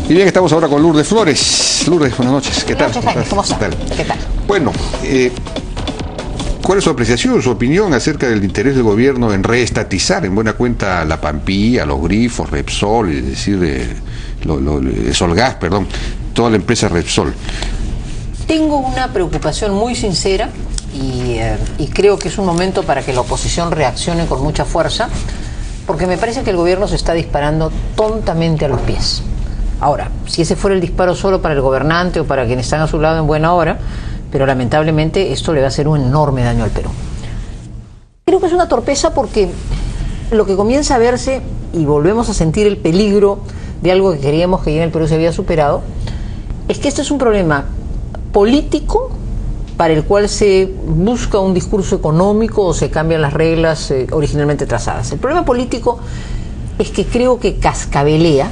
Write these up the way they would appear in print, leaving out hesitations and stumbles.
Y bien, estamos ahora con Lourdes Flores. Lourdes, buenas noches. ¿Qué tal? Buenas noches, ¿cómo está? ¿Qué tal? Bueno, ¿cuál es su apreciación, su opinión acerca del interés del gobierno en reestatizar en buena cuenta la Pampilla, los Grifos, Repsol, es decir, Solgas, perdón, toda la empresa Repsol? Tengo una preocupación muy sincera y creo que es un momento para que la oposición reaccione con mucha fuerza, porque me parece que el gobierno se está disparando tontamente a los pies. Ahora, si ese fuera el disparo solo para el gobernante o para quienes están a su lado en buena hora, pero lamentablemente esto le va a hacer un enorme daño al Perú. Creo que es una torpeza porque lo que comienza a verse, y volvemos a sentir el peligro de algo que creíamos que ya en el Perú se había superado, es que este es un problema político para el cual se busca un discurso económico o se cambian las reglas originalmente trazadas. El problema político es que creo que cascabelea,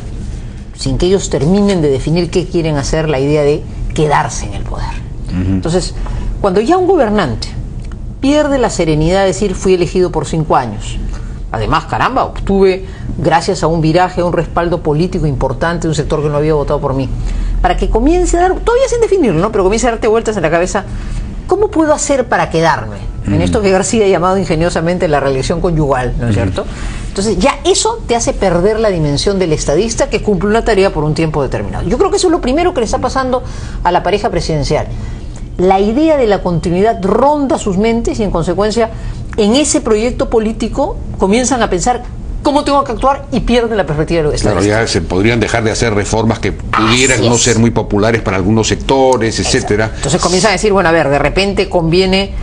sin que ellos terminen de definir qué quieren hacer, la idea de quedarse en el poder. Entonces, cuando ya un gobernante pierde la serenidad de decir fui elegido por 5 años, además, caramba, obtuve, gracias a un viraje, a un respaldo político importante de un sector que no había votado por mí, para que comience a dar, todavía sin definirlo, ¿no?, pero comience a darte vueltas en la cabeza, ¿cómo puedo hacer para quedarme? En esto que García ha llamado ingeniosamente la reelección conyugal, ¿no es cierto? Entonces ya eso te hace perder la dimensión del estadista que cumple una tarea por un tiempo determinado. Yo creo que eso es lo primero que le está pasando a la pareja presidencial. La idea de la continuidad ronda sus mentes y en consecuencia en ese proyecto político comienzan a pensar cómo tengo que actuar y pierden la perspectiva de lo estadista. Claro, ya se podrían dejar de hacer reformas que pudieran no ser muy populares para algunos sectores, etcétera. Entonces comienzan a decir, bueno, a ver, de repente conviene,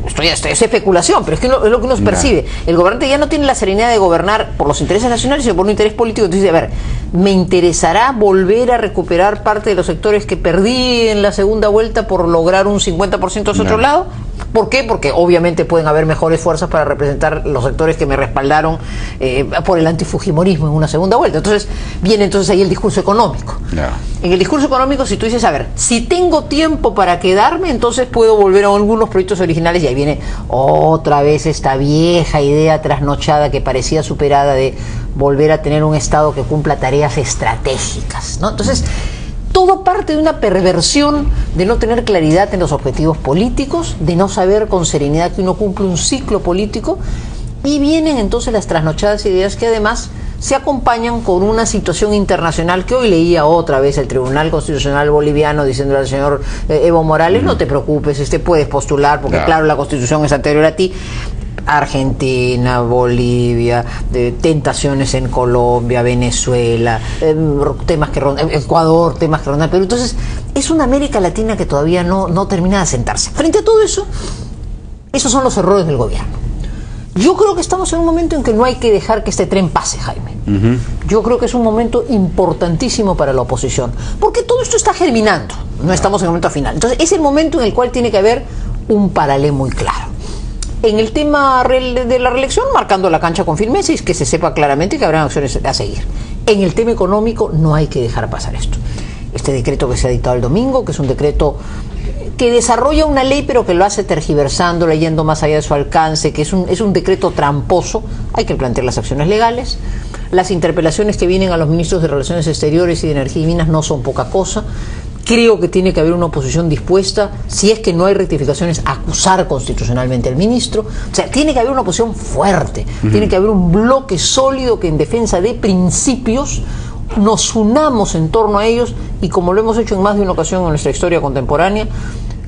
esto es especulación, pero es que es lo que uno percibe. El gobernante ya no tiene la serenidad de gobernar por los intereses nacionales, sino por un interés político. Entonces, a ver, me interesará volver a recuperar parte de los sectores que perdí en la segunda vuelta por lograr un 50% hacia otro lado. ¿Por qué? Porque obviamente pueden haber mejores fuerzas para representar los sectores que me respaldaron por el antifujimorismo en una segunda vuelta. Entonces, viene ahí el discurso económico. En el discurso económico, si tú dices, a ver, si tengo tiempo para quedarme, entonces puedo volver a algunos proyectos originales, y ahí viene otra vez esta vieja idea trasnochada que parecía superada de volver a tener un Estado que cumpla tareas estratégicas, ¿no? Entonces, todo parte de una perversión de no tener claridad en los objetivos políticos, de no saber con serenidad que uno cumple un ciclo político, y vienen entonces las trasnochadas ideas que además se acompañan con una situación internacional que hoy leía otra vez el Tribunal Constitucional Boliviano diciéndole al señor Evo Morales, no te preocupes, puedes postular, porque claro, la Constitución es anterior a ti. Argentina, Bolivia, tentaciones en Colombia, Venezuela, temas que rondan, Ecuador, temas que rondan Perú. Entonces, es una América Latina que todavía no termina de asentarse. Frente a todo eso, esos son los errores del gobierno. Yo creo que estamos en un momento en que no hay que dejar que este tren pase, Jaime. Yo creo que es un momento importantísimo para la oposición, porque todo esto está germinando, no estamos en el momento final. Entonces, es el momento en el cual tiene que haber un paralelo muy claro. En el tema de la reelección, marcando la cancha con firmeza y que se sepa claramente que habrán acciones a seguir. En el tema económico no hay que dejar pasar esto. Este decreto que se ha dictado el domingo, que es un decreto que desarrolla una ley pero que lo hace tergiversando, leyendo más allá de su alcance, que es un decreto tramposo, hay que plantear las acciones legales. Las interpelaciones que vienen a los ministros de Relaciones Exteriores y de Energía y Minas no son poca cosa. Creo que tiene que haber una oposición dispuesta, si es que no hay rectificaciones, a acusar constitucionalmente al ministro. O sea, tiene que haber una oposición fuerte, tiene que haber un bloque sólido que en defensa de principios nos unamos en torno a ellos y, como lo hemos hecho en más de una ocasión en nuestra historia contemporánea,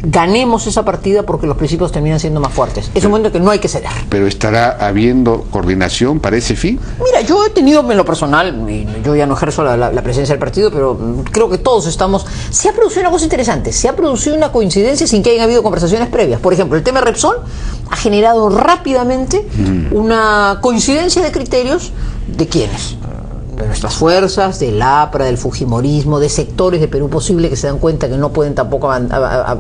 ganemos esa partida porque los principios terminan siendo más fuertes. Es un momento que no hay que ceder. ¿Pero estará habiendo coordinación para ese fin? Mira, yo he tenido en lo personal, y yo ya no ejerzo la presidencia del partido, pero creo que todos estamos... Se ha producido una cosa interesante, se ha producido una coincidencia sin que hayan habido conversaciones previas. Por ejemplo, el tema Repsol ha generado rápidamente una coincidencia de criterios de quiénes. De nuestras fuerzas, del APRA, del fujimorismo, de sectores de Perú posible que se dan cuenta que no pueden tampoco,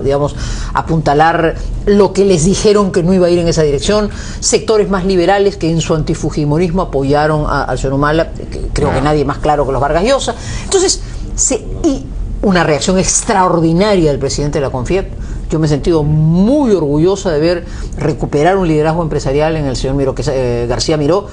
digamos, apuntalar lo que les dijeron que no iba a ir en esa dirección, sectores más liberales que en su antifujimorismo apoyaron al señor Humala, creo que nadie más claro que los Vargas Llosa. Entonces, y una reacción extraordinaria del presidente de la CONFIEP. Yo me he sentido muy orgullosa de ver recuperar un liderazgo empresarial en el señor García Miró,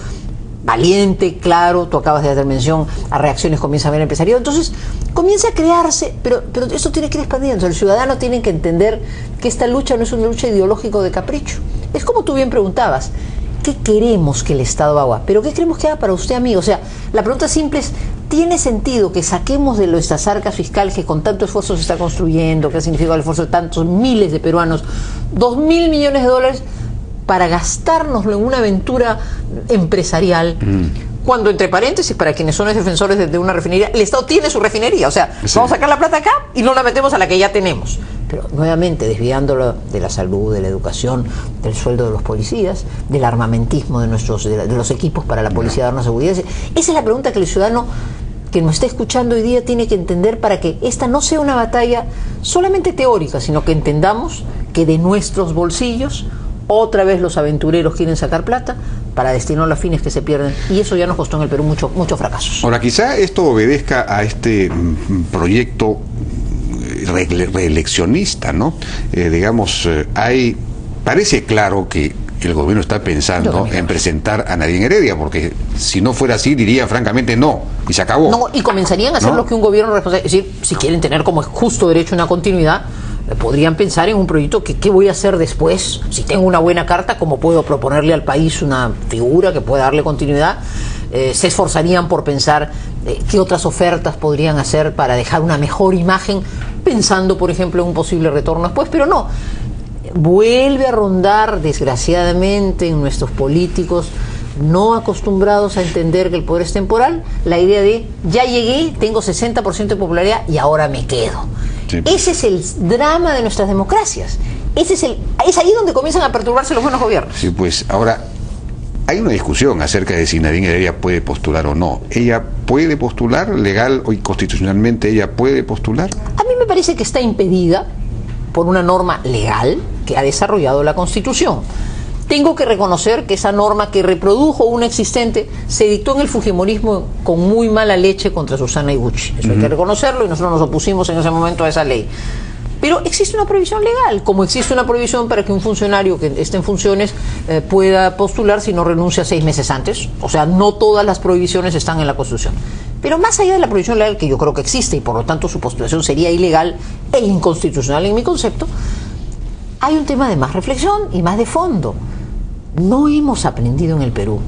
valiente, claro, tú acabas de hacer mención a reacciones, comienza a haber empresariado, entonces comienza a crearse, pero eso tiene que ir expandiendo. El ciudadano tiene que entender que esta lucha no es una lucha ideológica de capricho. Es como tú bien preguntabas, ¿qué queremos que el Estado haga? ¿Pero qué queremos que haga para usted, amigo? O sea, la pregunta simple es, ¿tiene sentido que saquemos de nuestras arcas fiscales que con tanto esfuerzo se está construyendo, que ha significado el esfuerzo de tantos miles de peruanos, 2.000 millones de dólares para gastárnoslo en una aventura empresarial? Cuando, entre paréntesis, para quienes son defensores de una refinería, el Estado tiene su refinería, o sea, sí, vamos a sacar la plata acá y no la metemos a la que ya tenemos. Pero nuevamente desviándolo de la salud, de la educación, del sueldo de los policías, del armamentismo de los equipos para la policía darnos seguridad. Esa es la pregunta que el ciudadano que nos está escuchando hoy día tiene que entender, para que esta no sea una batalla solamente teórica, sino que entendamos que de nuestros bolsillos otra vez los aventureros quieren sacar plata para destinarlo a fines que se pierden, y eso ya nos costó en el Perú muchos fracasos. Ahora, quizá esto obedezca a este proyecto reeleccionista, ¿no? Parece claro que el gobierno está pensando en presentar a Nadine Heredia, porque si no fuera así diría francamente no, y se acabó. No, y comenzarían a hacer lo que un gobierno responsable, es decir, si quieren tener como justo derecho una continuidad, podrían pensar en un proyecto que qué voy a hacer después. Si tengo una buena carta, ¿cómo puedo proponerle al país una figura que pueda darle continuidad? Se esforzarían por pensar qué otras ofertas podrían hacer para dejar una mejor imagen, pensando, por ejemplo, en un posible retorno después, pero no. Vuelve a rondar, desgraciadamente, en nuestros políticos no acostumbrados a entender que el poder es temporal, la idea de ya llegué, tengo 60% de popularidad y ahora me quedo. Sí. Ese es el drama de nuestras democracias. Es ahí donde comienzan a perturbarse los buenos gobiernos. Sí, pues ahora hay una discusión acerca de si Nadine Heredia puede postular o no. ¿Ella puede postular legal o constitucionalmente? ¿Ella puede postular? A mí me parece que está impedida por una norma legal que ha desarrollado la Constitución. Tengo que reconocer que esa norma, que reprodujo una existente, se dictó en el fujimorismo con muy mala leche contra Susana Iguchi. Eso hay que reconocerlo, y nosotros nos opusimos en ese momento a esa ley. Pero existe una prohibición legal, como existe una prohibición para que un funcionario que esté en funciones pueda postular si no renuncia 6 meses antes. O sea, no todas las prohibiciones están en la Constitución. Pero más allá de la prohibición legal, que yo creo que existe y por lo tanto su postulación sería ilegal e inconstitucional en mi concepto, hay un tema de más reflexión y más de fondo. No hemos aprendido en el Perú.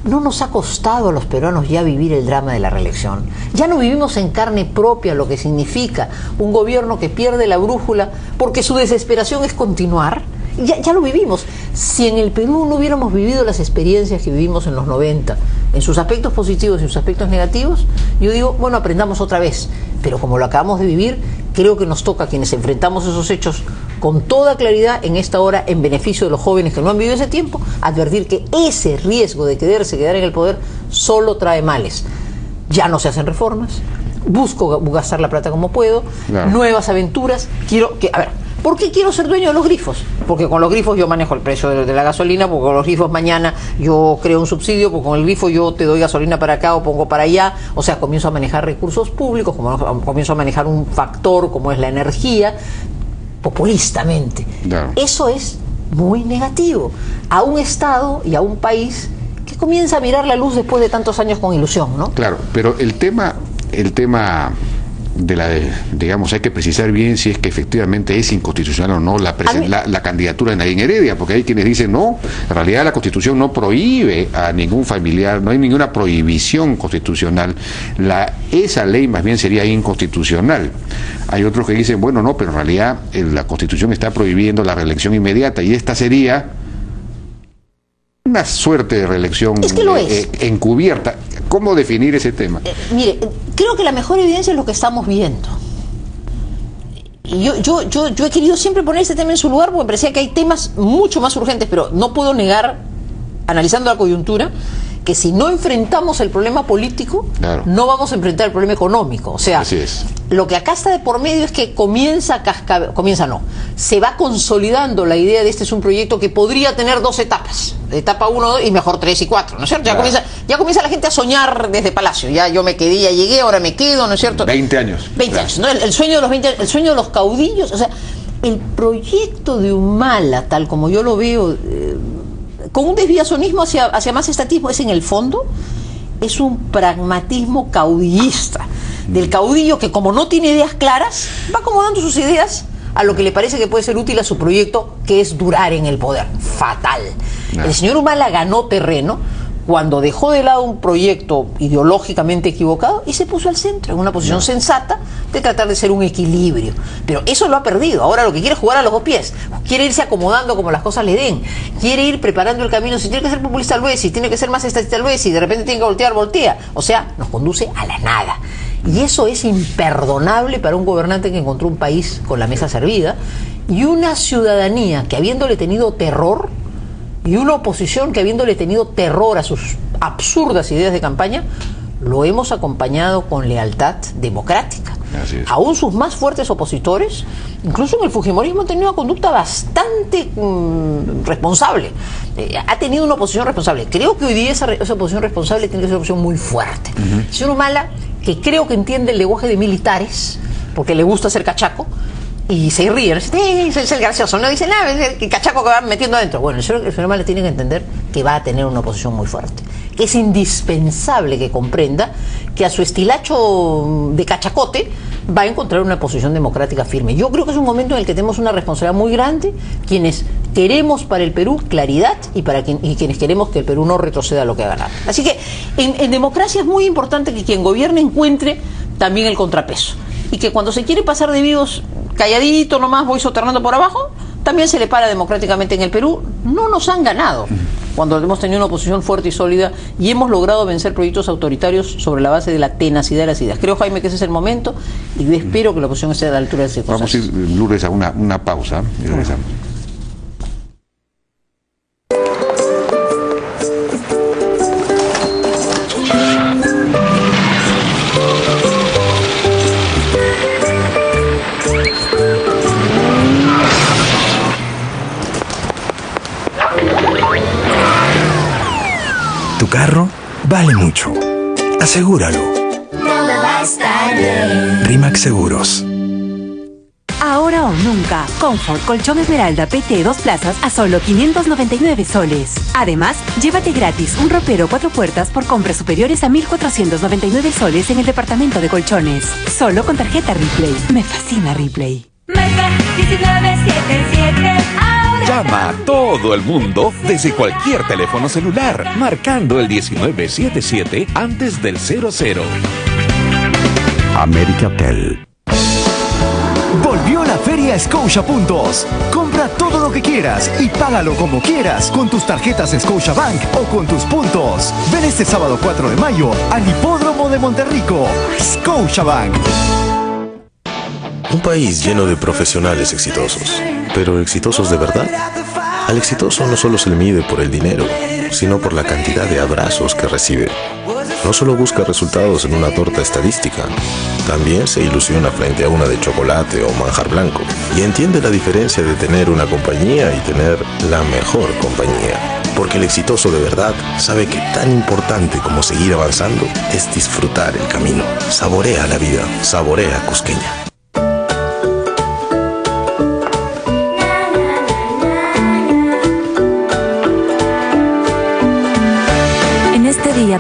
No nos ha costado a los peruanos ya vivir el drama de la reelección. Ya no vivimos en carne propia lo que significa un gobierno que pierde la brújula porque su desesperación es continuar. Ya lo vivimos. Si en el Perú no hubiéramos vivido las experiencias que vivimos en los 90, en sus aspectos positivos y en sus aspectos negativos, yo digo, bueno, aprendamos otra vez. Pero como lo acabamos de vivir, creo que nos toca a quienes enfrentamos esos hechos con toda claridad en esta hora, en beneficio de los jóvenes que no han vivido ese tiempo, advertir que ese riesgo de quedar en el poder solo trae males. Ya no se hacen reformas, busco gastar la plata como puedo, nuevas aventuras, ¿por qué quiero ser dueño de los grifos? Porque con los grifos yo manejo el precio de la gasolina, porque con los grifos mañana yo creo un subsidio, porque con el grifo yo te doy gasolina para acá o pongo para allá, o sea, comienzo a manejar recursos públicos, comienzo a manejar un factor como es la energía, populistamente. Eso es muy negativo a un Estado y a un país que comienza a mirar la luz después de tantos años con ilusión, ¿no? Claro, pero el tema digamos, hay que precisar bien si es que efectivamente es inconstitucional o no la candidatura de Nadine Heredia, porque hay quienes dicen no, en realidad la Constitución no prohíbe a ningún familiar, no hay ninguna prohibición constitucional, esa ley más bien sería inconstitucional. Hay otros que dicen, bueno, no, pero en realidad la Constitución está prohibiendo la reelección inmediata, y esta sería una suerte de reelección encubierta. ¿Cómo definir ese tema? Mire, creo que la mejor evidencia es lo que estamos viendo. Yo he querido siempre poner este tema en su lugar porque me parecía que hay temas mucho más urgentes, pero no puedo negar, analizando la coyuntura, que si no enfrentamos el problema político, no vamos a enfrentar el problema económico. O sea, lo que acá está de por medio es que se va consolidando la idea de este es un proyecto que podría tener 2 etapas, etapa 1 y mejor 3 y 4, ¿no es cierto? Ya comienza la gente a soñar desde Palacio, ya yo me quedé, ya llegué, ahora me quedo, ¿no es cierto? 20 años. 20 años, ¿no? El sueño de los 20 años, el sueño de los caudillos, o sea, el proyecto de Humala, tal como yo lo veo, con un desviacionismo hacia más estatismo. Es en el fondo, es un pragmatismo caudillista, del caudillo que, como no tiene ideas claras, va acomodando sus ideas a lo que le parece que puede ser útil a su proyecto, que es durar en el poder. Fatal. El señor Humala ganó terreno cuando dejó de lado un proyecto ideológicamente equivocado y se puso al centro, en una posición sensata de tratar de ser un equilibrio. Pero eso lo ha perdido. Ahora lo que quiere es jugar a los dos pies. Quiere irse acomodando como las cosas le den. Quiere ir preparando el camino. Si tiene que ser populista, lo es. Si tiene que ser más estatista, lo es. Si de repente tiene que voltear, voltea. O sea, nos conduce a la nada. Y eso es imperdonable para un gobernante que encontró un país con la mesa servida y una ciudadanía que, habiéndole tenido terror, y una oposición que, habiéndole tenido terror a sus absurdas ideas de campaña, lo hemos acompañado con lealtad democrática. Aún sus más fuertes opositores, incluso en el fujimorismo, han tenido una conducta bastante responsable. Ha tenido una oposición responsable. Creo que hoy día esa oposición responsable tiene que ser una oposición muy fuerte. Señor Humala, que creo que entiende el lenguaje de militares, porque le gusta ser cachaco, y se ríe, es el gracioso, no dice nada, es el cachaco que va metiendo adentro. Bueno, el señor Humala tiene que entender que va a tener una oposición muy fuerte. Es indispensable que comprenda que a su estilacho de cachacote va a encontrar una posición democrática firme. Yo creo que es un momento en el que tenemos una responsabilidad muy grande, quienes queremos para el Perú claridad y quienes queremos que el Perú no retroceda a lo que ha ganado. Así que en democracia es muy importante que quien gobierne encuentre también el contrapeso, y que cuando se quiere pasar de vivos calladito nomás, voy soterrando por abajo, también se le para democráticamente. En el Perú no nos han ganado cuando hemos tenido una oposición fuerte y sólida y hemos logrado vencer proyectos autoritarios sobre la base de la tenacidad de las ideas. Creo, Jaime, que ese es el momento, y yo espero que la oposición esté a la altura de las circunstancias. Vamos a ir, Lourdes, a una pausa y regresamos. Tu carro vale mucho. Asegúralo. Todo va a estar bien. RIMAX Seguros. Ahora o nunca, Comfort Colchón Esmeralda PT 2 plazas a solo 599 soles. Además, llévate gratis un ropero 4 puertas por compras superiores a 1.499 soles en el departamento de colchones. Solo con tarjeta Ripley. Me fascina Ripley. Marca 1977 ahora. Llama a todo el mundo desde cualquier teléfono celular, marcando el 1977 antes del 00. Americatel. Volvió la Feria Scotia Puntos. Compra todo lo que quieras y págalo como quieras con tus tarjetas Scotiabank o con tus puntos. Ven este sábado 4 de mayo al Hipódromo de Monterrico. Scotiabank. Un país lleno de profesionales exitosos, pero exitosos de verdad. Al exitoso no solo se le mide por el dinero, sino por la cantidad de abrazos que recibe. No solo busca resultados en una torta estadística, también se ilusiona frente a una de chocolate o manjar blanco, y entiende la diferencia de tener una compañía y tener la mejor compañía. Porque el exitoso de verdad sabe que tan importante como seguir avanzando es disfrutar el camino. Saborea la vida, saborea Cusqueña.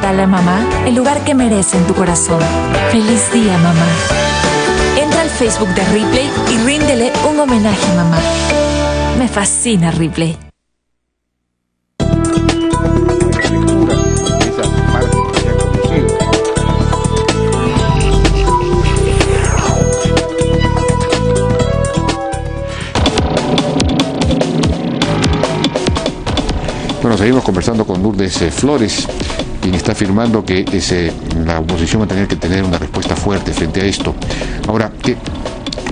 Dale a mamá el lugar que merece en tu corazón. Feliz día, mamá. Entra al Facebook de Ripley y ríndele un homenaje a mamá. Me fascina Ripley. Bueno, seguimos conversando con Lourdes Flores, quien está afirmando que la oposición va a tener que tener una respuesta fuerte frente a esto. Ahora,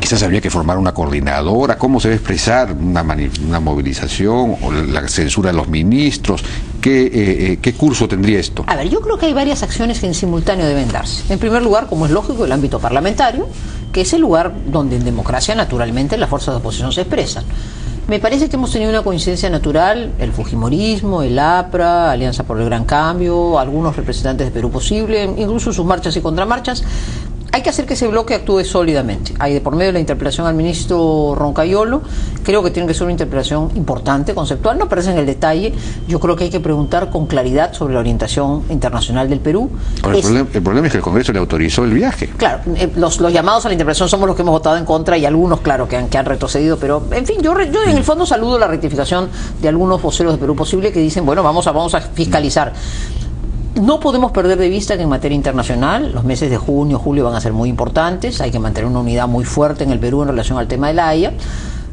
quizás habría que formar una coordinadora. ¿Cómo se va a expresar una movilización o la censura de los ministros? ¿Qué curso tendría esto? A ver, yo creo que hay varias acciones que en simultáneo deben darse. En primer lugar, como es lógico, el ámbito parlamentario, que es el lugar donde en democracia naturalmente las fuerzas de oposición se expresan. Me parece que hemos tenido una coincidencia natural, el fujimorismo, el APRA, Alianza por el Gran Cambio, algunos representantes de Perú Posible, incluso sus marchas y contramarchas, Hay que hacer que ese bloque actúe sólidamente. Hay por medio de la interpelación al ministro Roncayolo, creo que tiene que ser una interpelación importante, conceptual, no parece en el detalle. Yo creo que hay que preguntar con claridad sobre la orientación internacional del Perú. Ahora, el problema es que el Congreso le autorizó el viaje. Claro, los llamados a la interpelación somos los que hemos votado en contra y algunos, claro, que han retrocedido, pero en fin, yo en el fondo saludo la rectificación de algunos voceros de Perú Posible que dicen, bueno, vamos a fiscalizar. No podemos perder de vista que en materia internacional los meses de junio, julio van a ser muy importantes. Hay que mantener una unidad muy fuerte en el Perú en relación al tema de la Haya.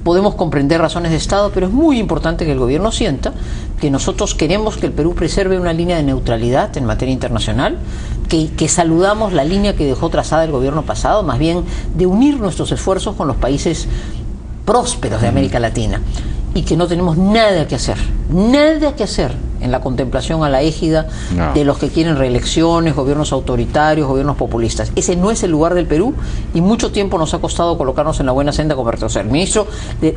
Podemos comprender razones de Estado, pero es muy importante que el gobierno sienta que nosotros queremos que el Perú preserve una línea de neutralidad en materia internacional, que saludamos la línea que dejó trazada el gobierno pasado, más bien de unir nuestros esfuerzos con los países prósperos de América Latina, y que no tenemos nada que hacer en la contemplación a la égida de los que quieren reelecciones, gobiernos autoritarios, gobiernos populistas. Ese no es el lugar del Perú y mucho tiempo nos ha costado colocarnos en la buena senda como o sea, el ministro de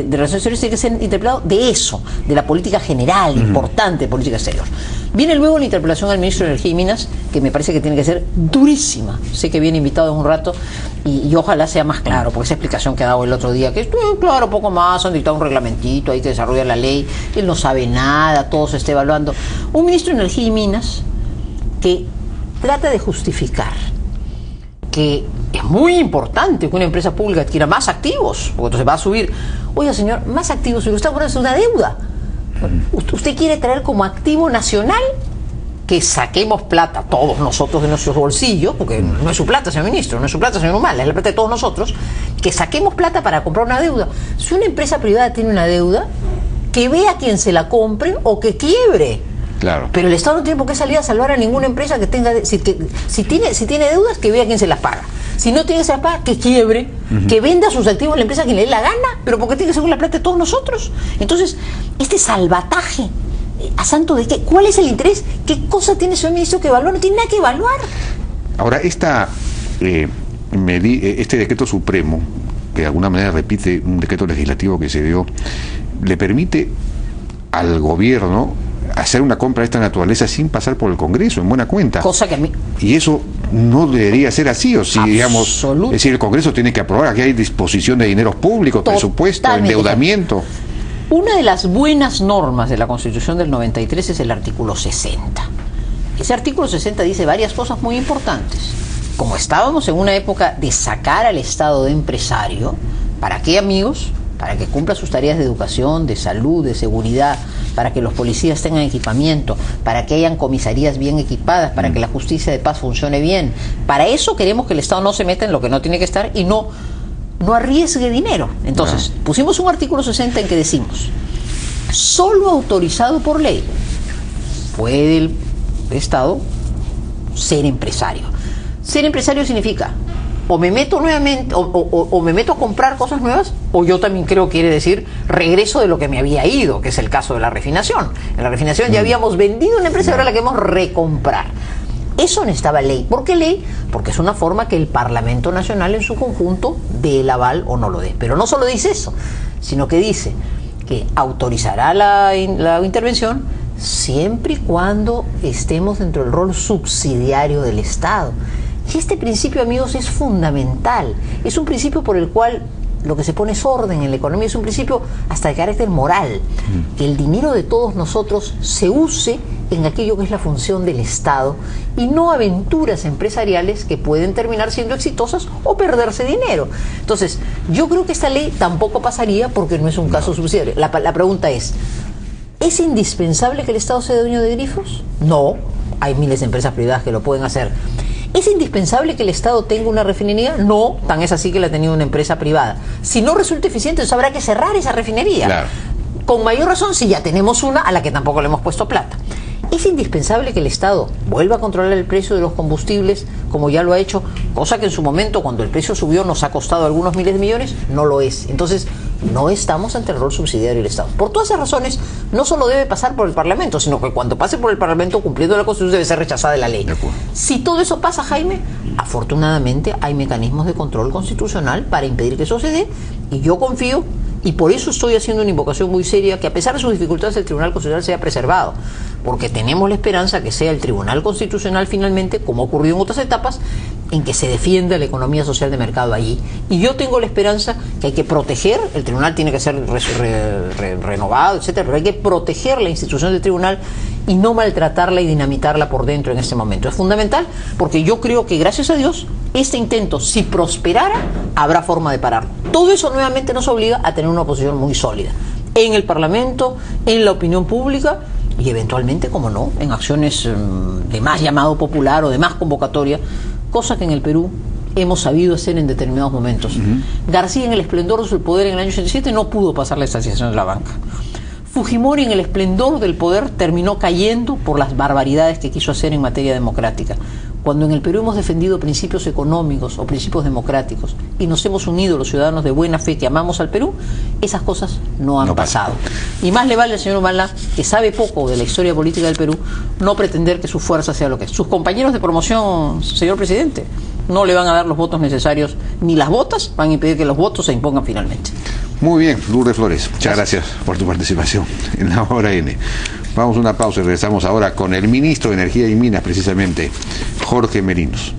Relaciones Exteriores tiene que ser interpelado de eso, de la política general, importante de política exterior. Viene luego la interpelación al ministro de Energía y Minas, que me parece que tiene que ser durísima. Sé que viene invitado en un rato y ojalá sea más claro, porque esa explicación que ha dado el otro día, que es claro, poco más, han dictado un reglamentito, hay que desarrollar la ley, él no sabe nada, todo se está evaluando. Un ministro de Energía y Minas que trata de justificar que es muy importante que una empresa pública adquiera más activos, porque entonces va a subir. Oiga, señor, más activos, pero usted pone una deuda. ¿Usted quiere traer como activo nacional que saquemos plata todos nosotros de nuestros bolsillos, porque no es su plata, señor ministro, no es su plata, señor Humala, es la plata de todos nosotros, que saquemos plata para comprar una deuda? Si una empresa privada tiene una deuda, que vea quién se la compre o que quiebre. Claro. Pero el Estado no tiene por qué salir a salvar a ninguna empresa que tenga, si tiene deudas, que vea quién se las paga. Si no tiene que se las paga, que quiebre, que venda sus activos a la empresa a quien le dé la gana, pero porque tiene que ser con la plata de todos nosotros. Entonces, este salvataje, ¿a santo de qué? ¿Cuál es el interés? ¿Qué cosa tiene señor ministro que evaluar? No tiene nada que evaluar. Ahora, este decreto supremo, que de alguna manera repite un decreto legislativo que se dio, le permite al gobierno hacer una compra de esta naturaleza sin pasar por el Congreso, en buena cuenta. Cosa que a mí... Y eso no debería ser así, o si digamos, es decir, el Congreso tiene que aprobar, aquí hay disposición de dineros públicos, presupuesto, endeudamiento. Una de las buenas normas de la Constitución del 93 es el artículo 60. Ese artículo 60 dice varias cosas muy importantes. Como estábamos en una época de sacar al Estado de empresario, ¿para qué, amigos? Para que cumpla sus tareas de educación, de salud, de seguridad, para que los policías tengan equipamiento, para que hayan comisarías bien equipadas, para que la justicia de paz funcione bien. Para eso queremos que el Estado no se meta en lo que no tiene que estar y no arriesgue dinero. Entonces, pusimos un artículo 60 en que decimos, solo autorizado por ley puede el Estado ser empresario. Ser empresario significa o me meto nuevamente, o me meto a comprar cosas nuevas, o yo también creo quiere decir regreso de lo que me había ido, que es el caso de la refinación. En la refinación ya habíamos vendido una empresa, ahora la queremos recomprar. Eso necesitaba ley. ¿Por qué ley? Porque es una forma que el Parlamento Nacional en su conjunto dé el aval o no lo dé. Pero no solo dice eso, sino que dice que autorizará la intervención siempre y cuando estemos dentro del rol subsidiario del Estado. Y este principio, amigos, es fundamental. Es un principio por el cual lo que se pone es orden en la economía. Es un principio hasta de carácter moral. Que el dinero de todos nosotros se use en aquello que es la función del Estado y no aventuras empresariales que pueden terminar siendo exitosas o perderse dinero. Entonces, yo creo que esta ley tampoco pasaría porque no es un caso subsidiario. La pregunta ¿es indispensable que el Estado sea dueño de grifos? No, hay miles de empresas privadas que lo pueden hacer. ¿Es indispensable que el Estado tenga una refinería? No, tan es así que la ha tenido una empresa privada. Si no resulta eficiente, entonces habrá que cerrar esa refinería. Claro. Con mayor razón si ya tenemos una a la que tampoco le hemos puesto plata. ¿Es indispensable que el Estado vuelva a controlar el precio de los combustibles como ya lo ha hecho? Cosa que en su momento, cuando el precio subió, nos ha costado algunos miles de millones. No lo es. Entonces, no estamos ante el rol subsidiario del Estado. Por todas esas razones, no solo debe pasar por el Parlamento, sino que cuando pase por el Parlamento, cumpliendo la Constitución, debe ser rechazada la ley. Si todo eso pasa, Jaime, afortunadamente hay mecanismos de control constitucional para impedir que eso se dé, y yo confío Y por eso estoy haciendo una invocación muy seria, que a pesar de sus dificultades el Tribunal Constitucional sea preservado, porque tenemos la esperanza que sea el Tribunal Constitucional finalmente, como ocurrió en otras etapas, en que se defienda la economía social de mercado allí. Y yo tengo la esperanza que hay que proteger, el tribunal tiene que ser renovado, etcétera, pero hay que proteger la institución del tribunal y no maltratarla y dinamitarla por dentro en este momento. Es fundamental, porque yo creo que, gracias a Dios, este intento, si prosperara, habrá forma de pararlo. Todo eso nuevamente nos obliga a tener una oposición muy sólida en el Parlamento, en la opinión pública y eventualmente, como no, en acciones de más llamado popular o de más convocatoria, cosa que en el Perú hemos sabido hacer en determinados momentos. García, en el esplendor de su poder en el año 87, no pudo pasar la estanciación de la banca. Fujimori, en el esplendor del poder, terminó cayendo por las barbaridades que quiso hacer en materia democrática. Cuando en el Perú hemos defendido principios económicos o principios democráticos y nos hemos unido los ciudadanos de buena fe que amamos al Perú, esas cosas no han pasado. Y más le vale al señor Humala, que sabe poco de la historia política del Perú, no pretender que su fuerza sea lo que es. Sus compañeros de promoción, señor presidente, no le van a dar los votos necesarios, ni las botas van a impedir que los votos se impongan finalmente. Muy bien, Lourdes Flores, muchas gracias por tu participación en la hora N. Vamos a una pausa y regresamos ahora con el ministro de Energía y Minas, precisamente, Jorge Merinos.